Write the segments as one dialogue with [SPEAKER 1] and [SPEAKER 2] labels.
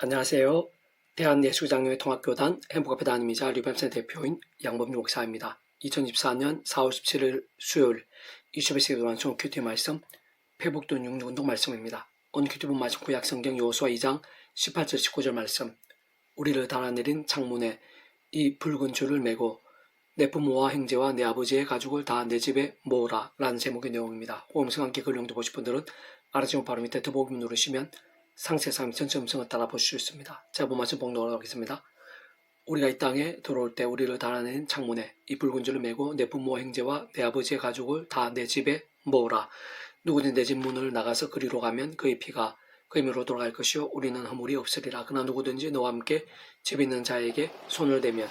[SPEAKER 1] 안녕하세요. 대한예수장로회 통합교단 행복앞에 담임이자 류뱀센 대표인 양범유 목사입니다. 2024년 4월 17일 수요일 20일씩 들어간 총 큐티 말씀 회복돈 육류운동 말씀입니다. 오늘 큐티본 말씀 구약성경 여호수아 2장 18절 19절 말씀. 우리를 달아내린 창문에 이 붉은 줄을 메고 내 부모와 형제와 내 아버지의 가족을 다 내 집에 모으라 라는 제목의 내용입니다. 호음성 함께 글 용도 보실 분들은 아래지문 바로 밑에 더보기문 누르시면 상세상 전체 음성을 따라 보실 수 있습니다. 제가 본 말씀 봉독을 하겠습니다. 우리가 이 땅에 들어올 때 우리를 달아내는 창문에 이 붉은 줄을 메고 내 부모와 형제와 내 아버지의 가족을 다 내 집에 모으라. 누구든 내 집 문을 나가서 그리로 가면 그의 피가 그의 묘로 돌아갈 것이요 우리는 허물이 없으리라. 그러나 누구든지 너와 함께 집에 있는 자에게 손을 대면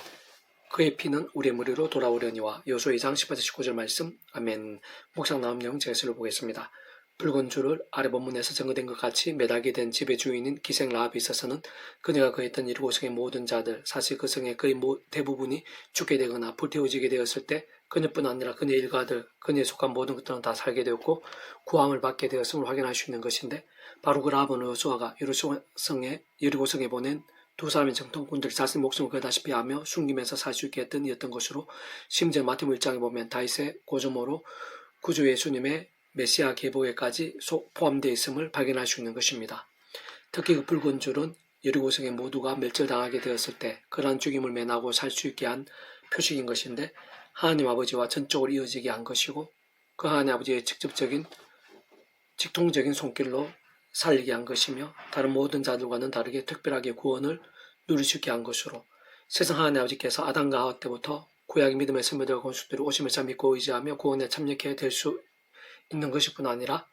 [SPEAKER 1] 그의 피는 우리의 무리로 돌아오려니와. 여호수아 2장 18절 19절 말씀. 아멘. 묵상 나온 내용 제가 읽어보겠습니다. 붉은 줄을 아래 본문에서 증거된 것 같이 매달게 된 집의 주인인 기생 라합이 있어서는 그녀가 거했던 이르고성의 모든 자들, 사실 그 성의 거의 대부분이 죽게 되거나 불태워지게 되었을 때 그녀뿐 아니라 그녀의 일가들, 그녀에 속한 모든 것들은 다 살게 되었고 구함을 받게 되었음을 확인할 수 있는 것인데, 바로 그 라합은 여호수아가 여리고성에 보낸 두 사람의 정통꾼들 자신의 목숨을 걸다시피 하며 숨기면서 살 수 있게 했던 이었던 것으로, 심지어 마태복음 1장에 보면 다윗의 고조모로 구주 예수님의 메시아 계보에까지 포함되어 있음을 발견할 수 있는 것입니다. 특히 그 붉은 줄은 여리고성의 모두가 멸절당하게 되었을 때 그러한 죽임을 면하고 살 수 있게 한 표식인 것인데, 하나님 아버지와 전적으로 이어지게 한 것이고 그 하나님 아버지의 직통적인 손길로 살리게 한 것이며, 다른 모든 자들과는 다르게 특별하게 구원을 누릴 수 있게 한 것으로, 세상 하나님 아버지께서 아담과 하와 때부터 구약의 믿음의 선배들과 권수들이 오심을 믿고 의지하며 구원에 참여하게 될 수 있는 것일 뿐 아니라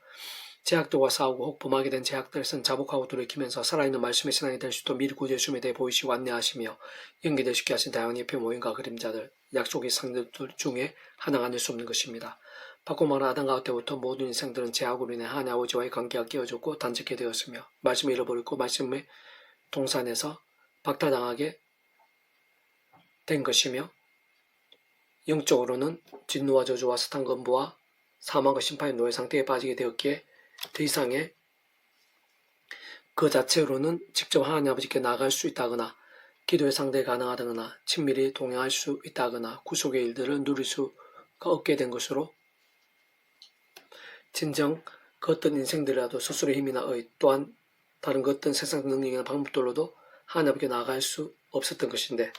[SPEAKER 1] 제약들과 싸우고 혹 범하게 된 제약들에선 자복하고 돌이키면서 살아있는 말씀의 신앙이 될 수 있도록 미리 구주 예수님에 대해 보이시고 안내하시며 연계될 수 있게 하신 다양한 예표 모임과 그림자들, 약속의 상대들 중에 하나가 아닐 수 없는 것입니다. 바꿔 말하는 아담과 하와 때부터 모든 인생들은 제약으로 인해 하나님 아버지와의 관계가 깨어졌고 단절게 되었으며 말씀을 잃어버렸고 말씀의 동산에서 박탈당하게 된 것이며, 영적으로는 진노와 저주와 사탄 건부와 사망과 심판의 노예 상태에 빠지게 되었기에 더 이상의 그 자체로는 직접 하나님 아버지께 나아갈 수 있다거나 기도의 상대 가능하다거나 친밀히 동행할 수 있다거나 구속의 일들을 누릴 수가 없게 된 것으로, 진정 그 어떤 인생들이라도 스스로의 힘이나 의 또한 다른 그 어떤 세상 능력이나 방법들로도 하나님 아버지께 나아갈 수 없었던 것인데,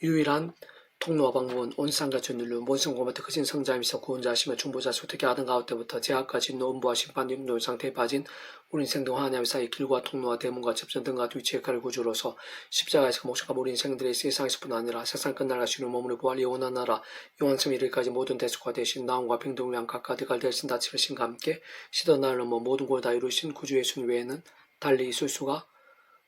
[SPEAKER 1] 유일한 통로와 방법은 온 세상과 전 인류 모든 고마트 크신 성자이면서 구원자시며 중보자시고 특히 아담과 하와 때부터 제약과 진노, 음부와 심판, 육노의 상태에 빠진 우리 인생도 하나님 사이 길과 통로와 대문과 접전 등과 위치 역할을 구주로서 십자가에서 목숨과 우리 인생들의 세상에서뿐 아니라 세상 끝날 가시는 몸으로 부활 영원한 나라 영원성 이르기까지 모든 대속과 대신 나음과 평등을 위한 각각 대갈 대신 다 치르신과 함께 시던 날을 넘어 모든 걸 다 이루신 구주 예수님 외에는 달리 있을 수가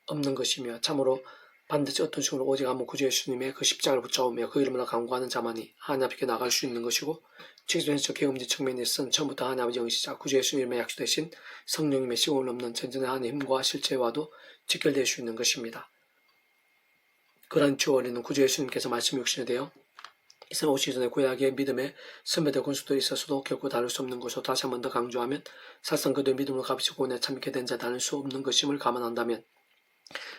[SPEAKER 1] 없는 것이며, 참으로 반드시 어떤 식으로 오직 한번 구주 예수님의 그 십자가를 붙잡으며 그 이름으로 간구하는 자만이 하나님 앞에 나갈 수 있는 것이고, 직전적 경험적 측면에 있어서는 처음부터 하나님 아버지 영이시자 구주 예수님의 약속되신 성령님의 시공을 넘는 전전의 하나님의 힘과 실체와도 직결될 수 있는 것입니다. 그러한 주어리는 구주 예수님께서 말씀 육신이 되어 이 세상 오시기 전에 구약의 믿음의 선배들 권수들이 있어서도 결코 다를 수 없는 것으로, 다시 한 번 더 강조하면 사실상 그들 믿음으로 값이 구원에 참게 된 자 다를 수 없는 것임을 감안한다면,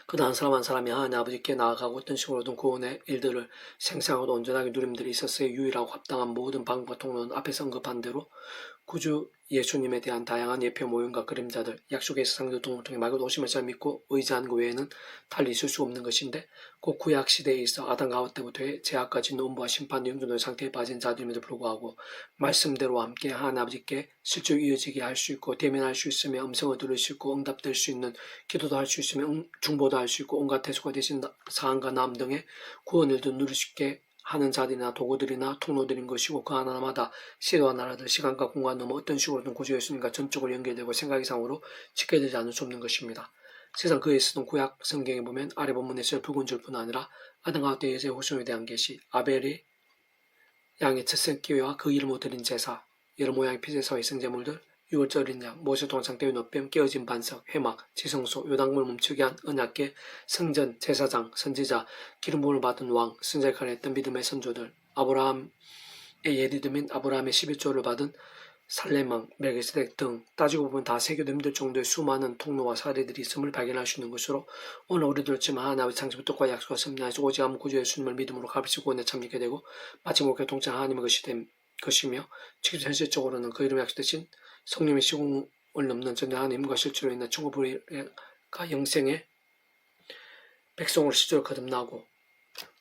[SPEAKER 1] 그 한 사람 한 사람이 하나님 아버지께 나아가고 어떤 식으로든 구원의 일들을 생생하고 온전하게 누림들이 있었어야 유일하고 합당한 모든 방법과 통로는 앞에서 언급한 대로 구주 예수님에 대한 다양한 예표 모형과 그림자들, 약속의 세상들 등을 통해 말 그대로 오심을 잘 믿고 의지하는 것 외에는 달리 있을 수 없는 것인데, 곧 구약 시대에 있어 아담과 하와 때부터의 제약과 진노, 음부와 심판, 영존의 상태에 빠진 자들임에도 불구하고 말씀대로 함께 하나님 아버지께 실제로 이어지게 할 수 있고 대면할 수 있으며 음성을 들을 수 있고 응답될 수 있는 기도도 할 수 있으며 중보도 할 수 있고 온갖 대소가 되신 사항과 남 등의 구원을도 누릴 수 있게 하는 자들이나 도구들이나 통로들인 것이고, 그 하나마다 시대와 나라들, 시간과 공간 넘어 어떤 식으로든 구주 예수님과 전적으로 연결되고 생각 이상으로 지켜지지 않을 수 없는 것입니다. 세상 그에 쓰던 구약 성경에 보면 아래 본문에서 붉은 줄뿐 아니라 아담과 하와 때의 여자의 호소에 대한 계시, 아벨이 양의 첫 새끼와 그 이름을 드린 제사, 여러 모양의 피제사와 희생제물들, 6월절 어린 양, 모세 동상 때의 노뱀, 깨어진 반석, 해막, 지성소, 요단물 멈추게 한 언약궤, 성전, 제사장, 선지자, 기름 부음을 받은 왕, 순자의 칼을 했던 믿음의 선조들, 아브라함의 예리듬인 아브라함의 11조를 받은 살레망, 멜기세덱 등 따지고 보면 다 새겨도 힘들 정도의 수많은 통로와 사례들이 있음을 발견할 수 있는 것으로 오늘 우리도 그렇지만 하나님의 창조의 뜻과 약속과 섭리하여서 오직 한 구주 예수님을 믿음으로 값없이 구원에 참여하게 되고 마치 목회 동창 하나님의 것이 된 것이며 직접 현실적으로는 그 이름에 약속되신 성령의 시공을 넘는 전능한 하나님과 실제로 있는 천국불의가 영생의 백성으로 실제로 거듭나고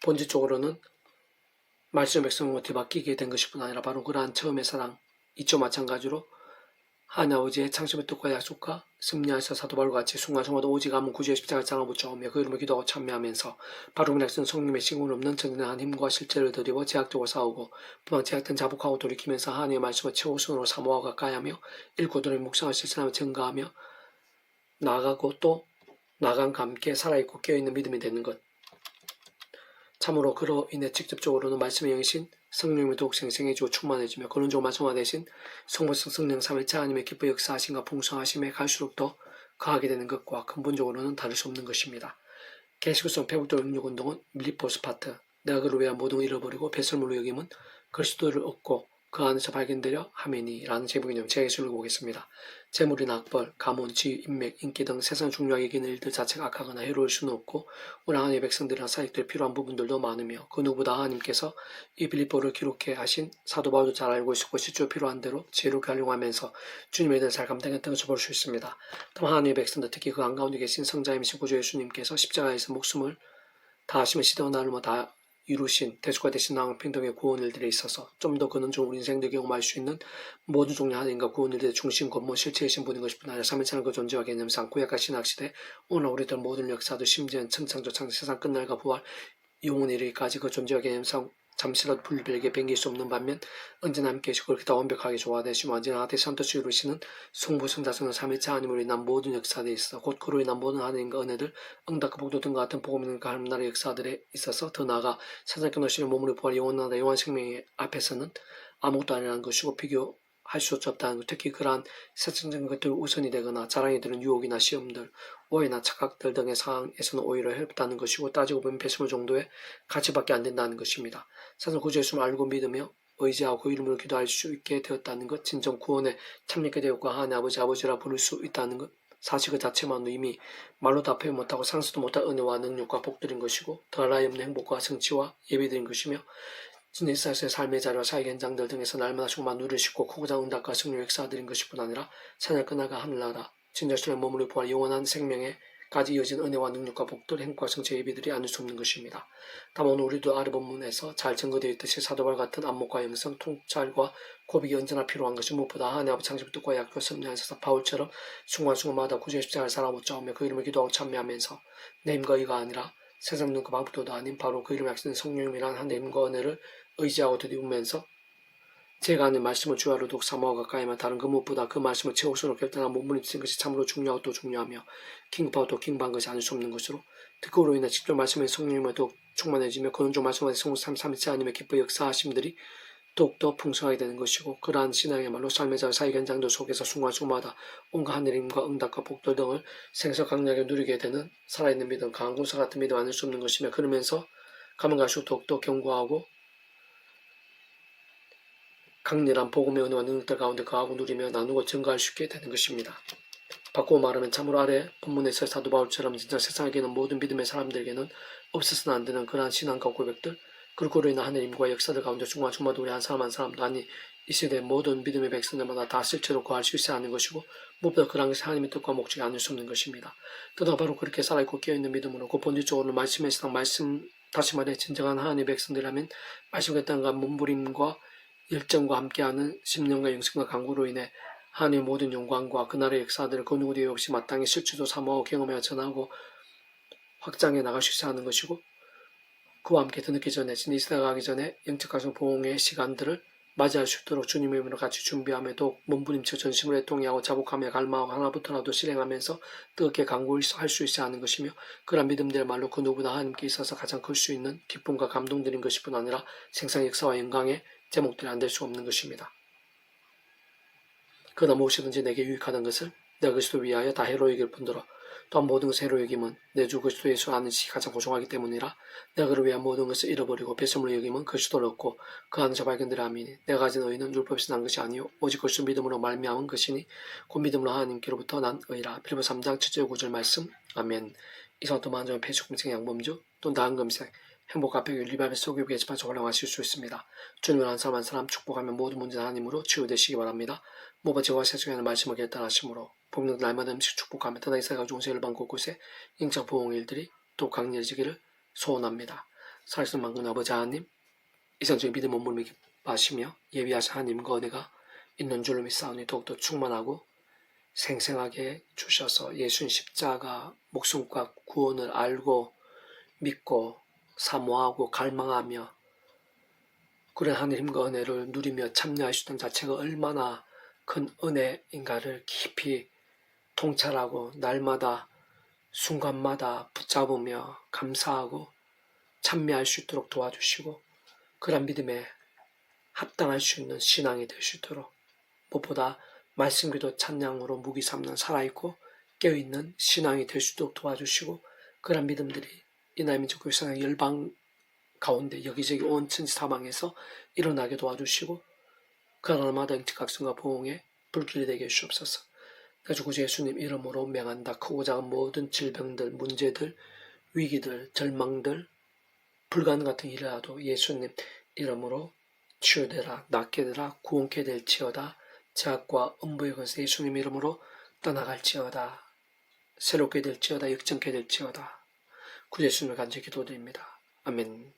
[SPEAKER 1] 본질적으로는 말씀의 백성으로 뒤바뀌게 된 것일 뿐 아니라 바로 그러한 처음의 사랑 이쪽 마찬가지로 하나님 아버지의 창조의 뜻과 약속과 승리하여서 사도 바울과 같이 순간순간마다 오직 아무 구주의 십자가를 장하붙여오며 그 이름을 기도하고 참여하면서 바로 그 약속은 성령의 신공을 없는 전능한 힘과 실제를 드리고 제약적으로 싸우고 분명 제약된 자복하고 돌이키면서 하나님의 말씀을 최우선으로 사모하고 가까이하며 일꾼들의 묵상을 실천하며 증가하며 나아가고 또 나간과 함께 살아있고 깨어있는 믿음이 되는 것. 참으로 그로 인해 직접적으로는 말씀의 영이신 성령의 더욱 생생해지고 충만해지며 근원적으로 말씀화되신 성부성 성령 삼일체 하나님의 기뻐 역사하심과 풍성하심에 갈수록 더 거하게 되는 것과 근본적으로는 다를 수 없는 것입니다. 계시구성 회복도 영육운동은 밀리포스파트 내가 그를 위한 모든 걸 잃어버리고 배설물로 여김은 그리스도를 얻고 그 안에서 발견되려 함이니 라는 제목이네요. 제가 예수를 보겠습니다. 재물이나 악벌, 가문, 지위, 인맥, 인기 등 세상 중요하게 여기는 일들 자체가 악하거나 해로울 수는 없고 우리 하나님의 백성들이나 사역될 필요한 부분들도 많으며 그 누구보다 하나님께서 이 빌립보를 기록해 하신 사도 바울도 잘 알고 있었고 실제로 필요한 대로 지혜롭게 활용하면서 주님의 일을 잘 감당했던 것을 볼 수 있습니다. 다만 하나님의 백성들 특히 그 한가운데 계신 성자이신 구주 예수님께서 십자가에서 목숨을 다하시며 시대와 나름을 다 이루신 대속과 대신 나온 평등의 구원 일들에 있어서 좀 더 근원적으로 우리 인생들 경험할 수 있는 모든 종류 하나님과 구원 일들의 중심 권모 실체이신 분인 것일 뿐 아니라 삼일체는 그 존재와 개념상 구약과 신학시대 오늘 우리들 모든 역사도 심지어는 천창조 창 세상 끝날과 부활 영원에 이르기까지 그 존재와 개념상 잠시라도 분별에게 변길 수 없는 반면 언제나 함께 계시고 그렇게 다 완벽하게 조화되시며 언제나 대신 뜻을 이루시는 성부 성자성은 삼일체 하나님으로 인한 모든 역사들에 있어 곧 그로 인한 모든 하나님과 은혜들 응답과 복도 등과 같은 복음 있는 하나님 나라의 역사들에 있어서 더 나아가 세상 끊어지는 몸으로 부활 영원하다 영원 생명 앞에서는 아무것도 아니라는 것이고 비교할 수 없다는 것. 특히 그러한 세상적인 것들 우선이 되거나 자랑이 되는 유혹이나 시험들 오해나 착각들 등의 상황에서는 오히려 해롭다는 것이고 따지고 보면 배수물 정도의 가치밖에 안 된다는 것입니다. 사실 구주 예수를 알고 믿으며 의지하고 그 이름으로 기도할 수 있게 되었다는 것, 진정 구원에 참여하게 되었고 하나님 아버지라 부를 수 있다는 것, 사실 그 자체만으로 이미 말로 다 표현 못하고 상수도 못할 은혜와 능력과 복들인 것이고 더할 나위 없는 행복과 성취와 예배드린 것이며 진짜 일상에서의 삶의 자리와 사회 현장들 등에서 날마다 정말 누리시고 크고자 응답과 승리 역사드린 것일 뿐 아니라 산을 끝나가 하늘나라 진정신의 몸으로 부활 영원한 생명에까지 이어진 은혜와 능력과 복들, 행복과 성취 예비들이 아닐 수 없는 것입니다. 다만 오늘 우리도 아래 본문에서 잘 증거되어 있듯이 사도발 같은 안목과 영성, 통찰과 고백이 언제나 필요한 것이 무엇보다 하나님 아버지 창조의 뜻과 약속과 섭리하여서 바울처럼 순간순간마다 구주의 십자가를 살아못자오며 그 이름을 기도하고 참여하면서 내 힘과 의가 아니라 세상 눈과 방법도도 아닌 바로 그 이름을 약속된 성령이란 하나님과 은혜를 의지하고 드리우면서 제가 하는 말씀을 주야로 독 사모하고 가까이만 다른 그 무엇보다 그 말씀을 최우선으로 결단한 몸부림 쓰는 것이 참으로 중요하고 또 중요하며 긴급하고 또 긴급한 것이 아닐 수 없는 것으로 듣고로 인해 직접 말씀의 성령님을 더욱 충만해지며 그런종 말씀의 성삼삼일체 하나님의 기뻐 역사하심들이 더욱더 풍성하게 되는 것이고 그러한 신앙의말로 삶의 자 사회 현장들 속에서 순간순간마다 온갖 하늘임과 응답과 복들 등을 생석강력하게 누리게 되는 살아있는 믿음 강한 군사 같은 믿음 아닐 수 없는 것이며 그러면서 가면 갈수록 더욱더 견고하고 강렬한 복음의 은혜와 능력들 가운데 거하고 누리며 나누고 증가할 수 있게 되는 것입니다. 바꾸어 말하면 참으로 아래 본문에서 사도 바울처럼 진짜 세상에게는 모든 믿음의 사람들에게는 없어서는 안 되는 그러한 신앙과 고백들 그리고 그로 인한 하나님과 역사들 가운데 중간중간도 우리 한 사람 한 사람도 아니 이 세대의 모든 믿음의 백성들마다 다 실제로 구할 수 있어야 하는 것이고 무엇보다 그러한 것이 하나님의 뜻과 목적이 아닐 수 없는 것입니다. 또다 바로 그렇게 살아있고 깨어있는 믿음으로 그 본질적으로 말씀의 세상 말씀 다시 말해 진정한 하나님의 백성들이라면 말씀과 땅과 몸부림과 열정과 함께하는 심령과 영성과 강구로 인해 하나님의 모든 영광과 그날의 역사들을 그 누구도 없이 마땅히 실추도 사모하고 경험하여 전하고 확장해 나갈 수 있어야 하는 것이고 그와 함께 드늦기 전에 진이 지나가기 전에 영적 가정 보응의 시간들을 맞이할 수 있도록 주님의 이름으로 같이 준비하며 더욱 몸부림쳐 전심을 애통해하고 자복하며 갈망하고 하나부터라도 실행하면서 뜨겁게 강구할 수 있어야 하는 것이며 그런 믿음들의 말로 그 누구보다 하나님께 있어서 가장 클 수 있는 기쁨과 감동들인 것일 뿐 아니라 생상 역사와 영광의 제목들이 안 될 수 없는 것입니다. 그러나 무엇이든지 내게 유익하는 것을 내가 그리스도 위하여 다 해로 여길 뿐더러 또한 모든 것을 새로 여김은 내 주 그리스도 예수 아는 지식이 가장 고정하기 때문이라. 내가 그를 위한 모든 것을 잃어버리고 배설물로 여김은 그리스도를 얻고 그 안에서 발견되려 함이니 내가 가진 의는 율법에서 난 것이 아니요 오직 그리스도 믿음으로 말미암은 것이니 곧 믿음으로 하나님께로부터 난 의라. 빌립보 3장 7절 9절 말씀. 아멘. 이상도 만점의 폐축금생 양범주 또 나은 금색 행복 앞에 윤리밥에 속이고 계시면 활용하실 수 있습니다. 주님을 한 사람 축복하면 모든 문제는 하나님으로 치유되시기 바랍니다. 모바 제와 세상에는 말씀을 결단하시므로 복는 날마다 음식 축복하며 떠나기 살가 중세 열방 곳곳에 인적 보호 일들이 또 강렬해지기를 소원합니다. 살아있는 만군 아버지 하나님, 이상적인 믿음 몸을 기뻐하시며 예비하신 하나님과 은혜가 있는 줄로 믿사오니 더욱더 충만하고 생생하게 주셔서 예수님 십자가 목숨과 구원을 알고 믿고 사모하고 갈망하며 그런 하나님과 은혜를 누리며 참여할 수 있는 자체가 얼마나 큰 은혜인가를 깊이 통찰하고 날마다 순간마다 붙잡으며 감사하고 참여할 수 있도록 도와주시고 그런 믿음에 합당할 수 있는 신앙이 될 수 있도록 무엇보다 말씀 기도 찬양으로 무기 삼는 살아있고 깨어있는 신앙이 될 수 있도록 도와주시고 그런 믿음들이 이나민족 교회상 열방 가운데 여기저기 온 천지 사방에서 일어나게 도와주시고 그 하나마다 인격각성과 보응에 불길이 되게 해주옵소서. 내가 구주 예수님 이름으로 명한다. 크고 작은 모든 질병들, 문제들, 위기들, 절망들, 불가능 같은 일이라도 예수님 이름으로 치유되라, 낫게 되라, 구원케 될지어다. 제약과 음부의 것에 예수님 이름으로 떠나갈지어다. 새롭게 될지어다. 역전케 될지어다. 구주 예수님을 간절히 기도드립니다. 아멘.